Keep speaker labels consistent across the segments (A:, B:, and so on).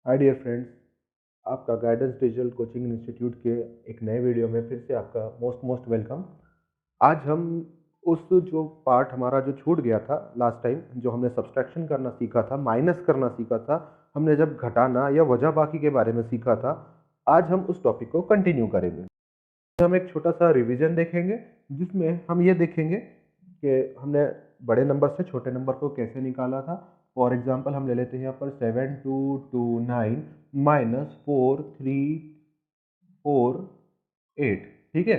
A: Hi dear friends, आपका guidance digital coaching institute के एक नए वीडियो में फिर से आपका मोस्ट वेलकम। आज हम उस जो पार्ट हमारा जो छूट गया था लास्ट टाइम, जो हमने सब्सट्रैक्शन करना सीखा था, माइनस करना सीखा था, हमने जब घटाना या वजह बाकी के बारे में सीखा था, आज हम उस टॉपिक को कंटिन्यू करेंगे। हम एक छोटा सा रिवीजन देखेंगे जिसमें हम ये देखेंगे कि हमने बड़े नंबर से छोटे नंबर को कैसे निकाला था। फॉर एग्जांपल हम ले लेते हैं यहाँ पर 7229 -4348। ठीक है,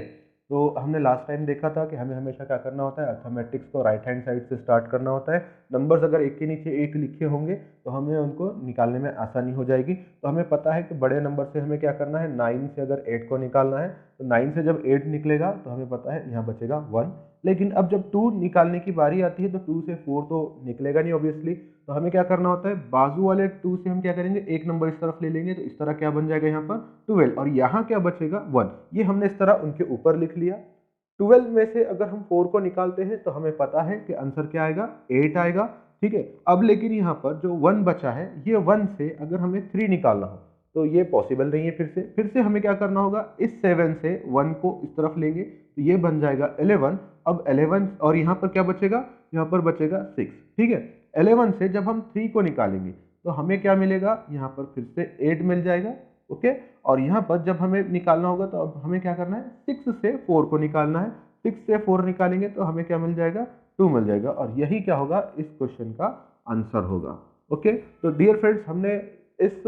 A: तो हमने लास्ट टाइम देखा था कि हमें हमेशा क्या करना होता है, अर्थमेटिक्स को राइट हैंड साइड से स्टार्ट करना होता है। नंबर्स अगर एक के नीचे एक लिखे होंगे तो हमें उनको निकालने में आसानी हो जाएगी। तो हमें पता है कि बड़े नंबर से हमें क्या करना है, 9 से अगर 8 को निकालना है तो 9 से जब 8 निकलेगा तो हमें पता है यहाँ बचेगा 1। लेकिन अब जब 2 निकालने की बारी आती है तो 2 से 4 तो निकलेगा नहीं ऑब्वियसली, तो हमें क्या करना होता है, बाजू वाले 2 से हम क्या करेंगे, एक नंबर इस तरफ ले लेंगे, तो इस तरह क्या बन जाएगा यहाँ पर 12, और यहाँ क्या बचेगा 1। ये हमने इस तरह उनके ऊपर लिख लिया। 12 में से अगर हम 4 को निकालते हैं तो हमें पता है कि आंसर क्या आएगा, 8 आएगा। ठीक है, अब लेकिन यहाँ पर जो 1 बचा है, ये 1 से अगर हमें 3 निकालना हो तो ये पॉसिबल नहीं है। फिर से हमें क्या करना होगा, इस 7 से 1 को इस तरफ लेंगे तो ये बन जाएगा 11। अब 11 और यहाँ पर क्या बचेगा, यहाँ पर बचेगा 6। ठीक है, 11 से जब हम 3 को निकालेंगे तो हमें क्या मिलेगा, यहाँ पर फिर से 8 मिल जाएगा। ओके, और यहाँ पर जब हमें निकालना होगा तो अब हमें क्या करना है, 6 से 4 को निकालना है। 6 से 4 निकालेंगे तो हमें क्या मिल जाएगा, 2 मिल जाएगा, और यही क्या होगा, इस क्वेश्चन का आंसर होगा। ओके, तो डियर फ्रेंड्स, हमने इस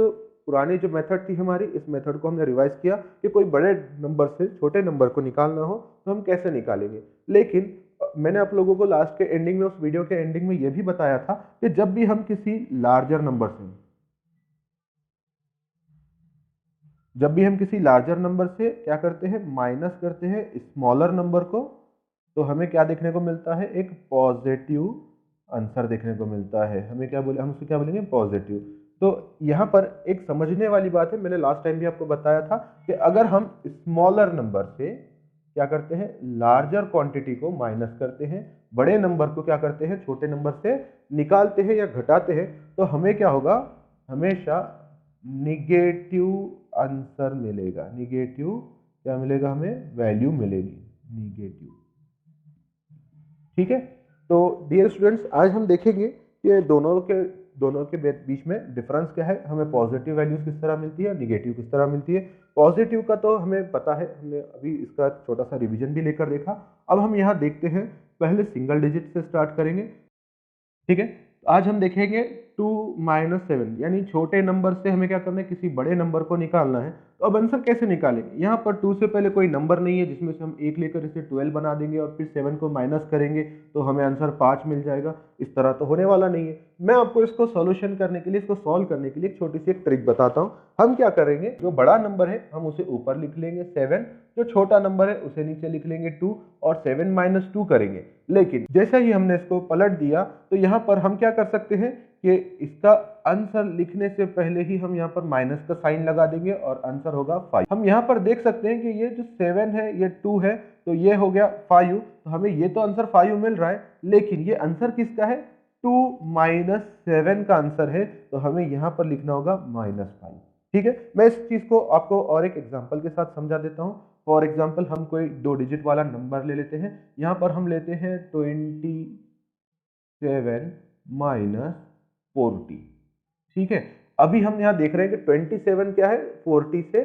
A: पुरानी जो मेथड थी हमारी, इस मेथड को हमने रिवाइज किया कि कोई बड़े नंबर से छोटे नंबर को निकालना हो तो हम कैसे निकालेंगे। लेकिन मैंने आप लोगों को लास्ट के एंडिंग में, उस वीडियो के एंडिंग में यह भी बताया था कि जब भी हम किसी लार्जर नंबर से क्या करते हैं, माइनस करते हैं स्मॉलर नंबर को, तो हमें क्या देखने को मिलता है, एक पॉजिटिव आंसर देखने को मिलता है। हमें क्या बोले, हम उसे क्या बोलेंगे, पॉजिटिव। तो यहाँ पर एक समझने वाली बात है, मैंने लास्ट टाइम भी आपको बताया था कि अगर हम स्मॉलर नंबर से क्या करते हैं, लार्जर क्वांटिटी को माइनस करते हैं, बड़े नंबर को क्या करते हैं, छोटे नंबर से निकालते हैं या घटाते हैं, तो हमें क्या होगा, हमेशा निगेटिव आंसर मिलेगा। निगेटिव क्या मिलेगा, हमें वैल्यू मिलेगी, निगेटिव। ठीक है, तो डियर स्टूडेंट्स, आज हम देखेंगे कि दोनों के बीच में डिफरेंस क्या है, हमें पॉजिटिव वैल्यूज किस तरह मिलती है, निगेटिव किस तरह मिलती है। पॉजिटिव का तो हमें पता है, हमने अभी इसका छोटा सा रिवीजन भी लेकर देखा। अब हम यहाँ देखते हैं, पहले सिंगल डिजिट से स्टार्ट करेंगे। ठीक है, तो आज हम देखेंगे 2 - 7, यानी छोटे नंबर से हमें क्या करना है, किसी बड़े नंबर को निकालना है। तो अब आंसर कैसे निकालेंगे, यहाँ पर 2 से पहले कोई नंबर नहीं है जिसमें से हम एक लेकर इसे 12 बना देंगे और फिर 7 को माइनस करेंगे तो हमें आंसर 5 मिल जाएगा। इस तरह तो होने वाला नहीं है। मैं आपको इसको सॉल्यूशन करने के लिए, इसको सॉल्व करने के लिए एक छोटी सी एक ट्रिक बताता हूँ। हम क्या करेंगे, जो बड़ा नंबर है हम उसे ऊपर लिख लेंगे 7, जो छोटा नंबर है उसे नीचे लिख लेंगे 2, और 7 - 2 करेंगे। लेकिन जैसे ही हमने इसको पलट दिया तो यहाँ पर हम क्या कर सकते हैं कि इसका आंसर लिखने से पहले ही हम यहाँ पर माइनस का साइन लगा देंगे और आंसर होगा 5। हम यहाँ पर देख सकते हैं कि ये जो 7 है, ये 2 है, तो ये हो गया 5। तो हमें ये तो आंसर 5 मिल रहा है, लेकिन ये आंसर किसका है, 2 - 7 का आंसर है, तो हमें यहाँ पर लिखना होगा -5। ठीक है, मैं इस चीज को आपको और एक एग्जांपल के साथ समझा देता हूँ। फॉर एग्जांपल हम कोई 2 डिजिट वाला नंबर ले लेते हैं। यहाँ पर हम लेते हैं 27 - 40। ठीक है, अभी हम यहाँ देख रहे हैं कि 27 क्या है, 40 से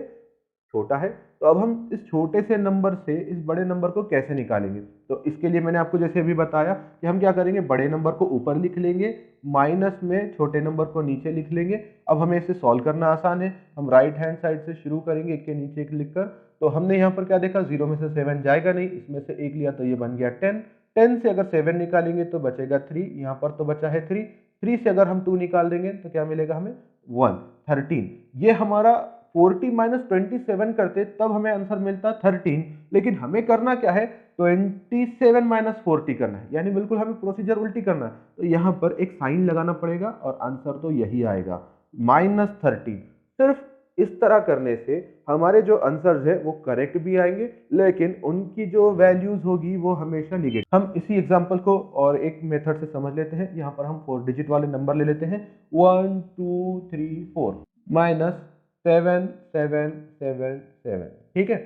A: छोटा है। तो अब हम इस छोटे से नंबर से इस बड़े नंबर को कैसे निकालेंगे, तो इसके लिए मैंने आपको जैसे अभी बताया कि हम क्या करेंगे, बड़े नंबर को ऊपर लिख लेंगे, माइनस में छोटे नंबर को नीचे लिख लेंगे। अब हमें इसे सॉल्व करना आसान है, हम राइट हैंड साइड से शुरू करेंगे, एक के नीचे एक लिखकर। तो हमने यहाँ पर क्या देखा, 0 में से 7 जाएगा नहीं, इसमें से एक लिया तो ये बन गया 10। 10 से अगर 7 निकालेंगे तो बचेगा 3, यहाँ पर तो बचा है 3। 3 से अगर हम 2 निकाल देंगे तो क्या मिलेगा हमें, 1। 13, ये हमारा 40 - 27 करते तब हमें आंसर मिलता 13, लेकिन हमें करना क्या है, 27 - 40 करना है, यानी बिल्कुल हमें प्रोसीजर उल्टी करना है। तो यहाँ पर एक साइन लगाना पड़ेगा और आंसर तो यही आएगा, -13। सिर्फ इस तरह करने से हमारे जो आंसर्स है वो करेक्ट भी आएंगे, लेकिन उनकी जो वैल्यूज होगी वो हमेशा निगेटिव। हम इसी एग्जांपल को और एक मेथड से समझ लेते हैं। यहाँ पर हम 4 डिजिट वाले नंबर ले लेते हैं, 1 2 3 4। -7777। ठीक है,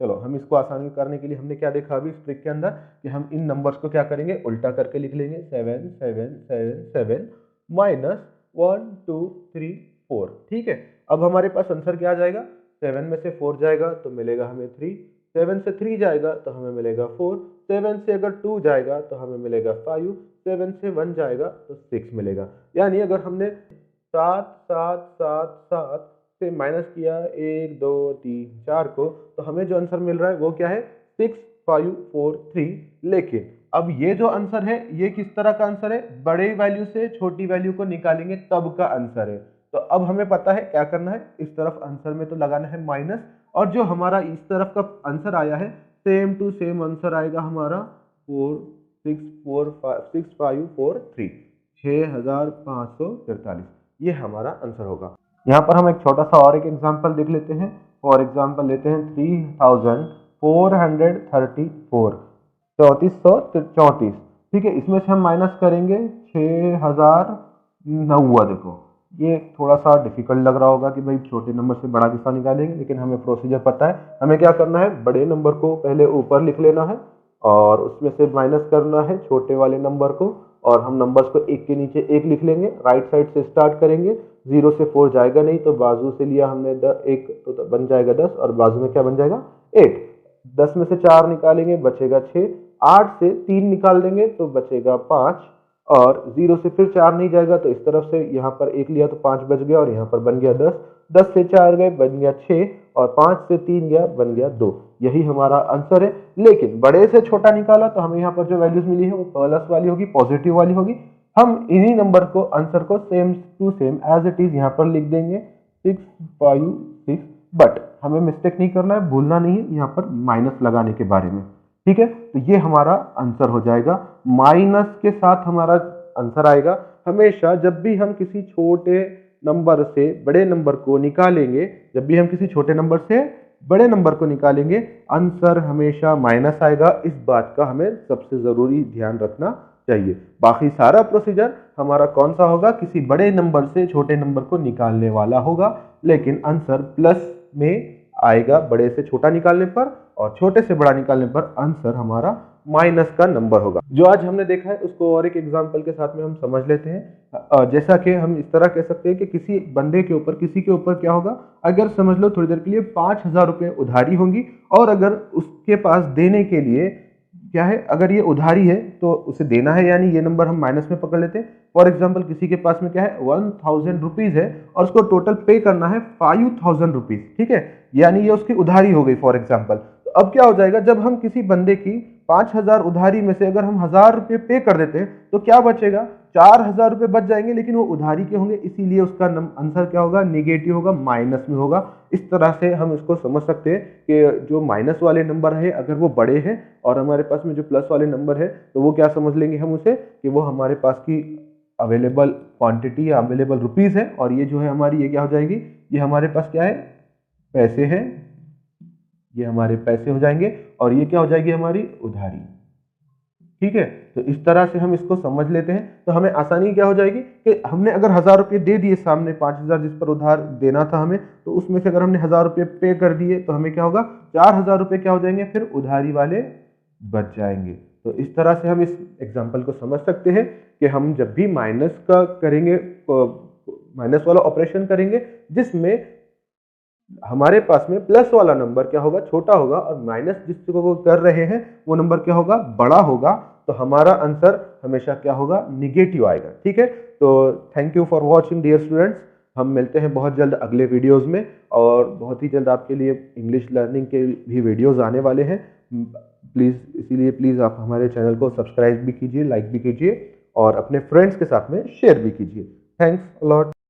A: चलो हम इसको आसानी करने के लिए हमने क्या देखा अभी इस ट्रिक के अंदर कि हम इन नंबर्स को क्या करेंगे, उल्टा करके लिख लेंगे। 7777 -1 2 3 4। ठीक है, अब हमारे पास आंसर क्या आ जाएगा, 7 में से 4 जाएगा तो मिलेगा हमें 3, 7 से 3 जाएगा तो हमें मिलेगा 4, 7 से अगर 2 जाएगा तो हमें मिलेगा 5, 7 से 1 जाएगा तो 6 मिलेगा। यानी अगर हमने 7 7 7 7 से माइनस किया 1 2 3 4 को, तो हमें जो आंसर मिल रहा है वो क्या है, 6543। लेकिन अब ये जो आंसर है ये किस तरह का आंसर है, बड़े वैल्यू से छोटी वैल्यू को निकालेंगे तब का आंसर है। तो अब हमें पता है क्या करना है, इस तरफ आंसर में तो लगाना है माइनस, और जो हमारा इस तरफ का आंसर आया है सेम टू सेम आंसर आएगा हमारा 6543, 6543, ये हमारा आंसर होगा। यहाँ पर हम एक छोटा सा और एक एग्जांपल देख लेते हैं। फॉर एग्जांपल लेते हैं 3434, 3434। ठीक है, इसमें से हम माइनस करेंगे 6009। देखो ये थोड़ा सा डिफिकल्ट लग रहा होगा कि भाई छोटे नंबर से बड़ा कितना निकालेंगे, लेकिन हमें प्रोसीजर पता है। हमें क्या करना है, बड़े नंबर को पहले ऊपर लिख लेना है और उसमें से माइनस करना है छोटे वाले नंबर को, और हम नंबर्स को एक के नीचे एक लिख लेंगे। राइट साइड से स्टार्ट करेंगे, 0 से 4 जाएगा नहीं तो बाजू से लिया हमने 1 तो बन जाएगा 10, और बाजू में क्या बन जाएगा 8। 10 में से 4 निकालेंगे बचेगा 6, 8 से 3 निकाल देंगे तो बचेगा 5, और 0 से फिर 4 नहीं जाएगा तो इस तरफ से यहाँ पर 1 लिया तो 5 बच गया, और यहाँ पर बन गया 10, 10 से 4 गए बन गया 6, और 5 से 3 गया बन गया 2। यही हमारा आंसर है। लेकिन बड़े से छोटा निकाला तो हमें यहाँ पर जो वैल्यूज मिली है वो प्लस वाली होगी, पॉजिटिव वाली होगी। हम इन्हीं नंबर को आंसर को same to same as it is यहाँ पर लिख देंगे 656। बट हमें मिस्टेक नहीं करना है, भूलना नहीं है यहाँ पर माइनस लगाने के बारे में। ठीक है, तो ये हमारा आंसर हो जाएगा। माइनस के साथ हमारा आंसर आएगा। हमेशा जब भी हम किसी छोटे नंबर से बड़े नंबर को निकालेंगे, जब भी हम किसी छोटे नंबर से बड़े नंबर को निकालेंगे, आंसर हमेशा माइनस आएगा। इस बात का हमें सबसे जरूरी ध्यान रखना चाहिए। बाकी सारा प्रोसीजर हमारा कौन सा होगा, किसी बड़े नंबर से छोटे नंबर को निकालने वाला होगा, लेकिन आंसर प्लस में आएगा बड़े से छोटा निकालने पर, और छोटे से बड़ा निकालने पर आंसर हमारा माइनस का नंबर होगा। जो आज हमने देखा है उसको और एक एग्जांपल के साथ में हम समझ लेते हैं। जैसा कि हम इस तरह कह सकते हैं कि किसी बंदे के ऊपर, किसी के ऊपर क्या होगा, अगर समझ लो थोड़ी देर के लिए 5000 रुपये उधारी होंगी, और अगर उसके पास देने के लिए क्या है, अगर ये उधारी है तो उसे देना है, यानी ये नंबर हम माइनस में पकड़ लेते हैं। फॉर एग्जाम्पल किसी के पास में क्या है 1000 रुपीज है, और उसको टोटल पे करना है 5000 रुपीज। ठीक है, यानी ये उसकी उधारी हो गई फॉर एग्जाम्पल। तो अब क्या हो जाएगा, जब हम किसी बंदे की 5000 उधारी में से अगर हम 1000 रुपये पे कर देते हैं तो क्या बचेगा, 4000 रुपये बच जाएंगे, लेकिन वो उधारी के होंगे, इसीलिए उसका आंसर क्या होगा, निगेटिव होगा, माइनस में होगा। इस तरह से हम इसको समझ सकते हैं कि जो माइनस वाले नंबर है अगर वो बड़े हैं, और हमारे पास में जो प्लस वाले नंबर है तो वो क्या समझ लेंगे हम उसे, कि वो हमारे पास की अवेलेबल क्वांटिटी या अवेलेबल रुपीज है, और ये जो है हमारी ये क्या हो जाएगी, ये हमारे पास क्या है, पैसे हैं, ये हमारे पैसे हो जाएंगे, और ये क्या हो जाएगी, हमारी उधारी। ठीक है, तो इस तरह से हम इसको समझ लेते हैं, तो हमें आसानी क्या हो जाएगी कि हमने अगर 1000 रुपये दे दिए, सामने 5000 जिस पर उधार देना था हमें, तो उसमें से अगर हमने 1000 रुपये पे कर दिए तो हमें क्या होगा, 4000 रुपये क्या हो जाएंगे, फिर उधारी वाले बच जाएंगे। तो इस तरह से हम इस एग्जाम्पल को समझ सकते हैं कि हम जब भी माइनस का करेंगे, माइनस वाला ऑपरेशन करेंगे, जिसमें हमारे पास में प्लस वाला नंबर क्या होगा, छोटा होगा, और माइनस जिसको कर रहे हैं वो नंबर क्या होगा, बड़ा होगा, तो हमारा आंसर हमेशा क्या होगा, निगेटिव आएगा। ठीक है, तो thank you for watching dear students. हम मिलते हैं बहुत जल्द अगले वीडियोस में, और बहुत ही जल्द आपके लिए इंग्लिश लर्निंग के भी वीडियोस आने वाले हैं। प्लीज़, इसीलिए प्लीज़ आप हमारे चैनल को सब्सक्राइब भी कीजिए, लाइक भी कीजिए, और अपने फ्रेंड्स के साथ में शेयर भी कीजिए। Thanks a lot.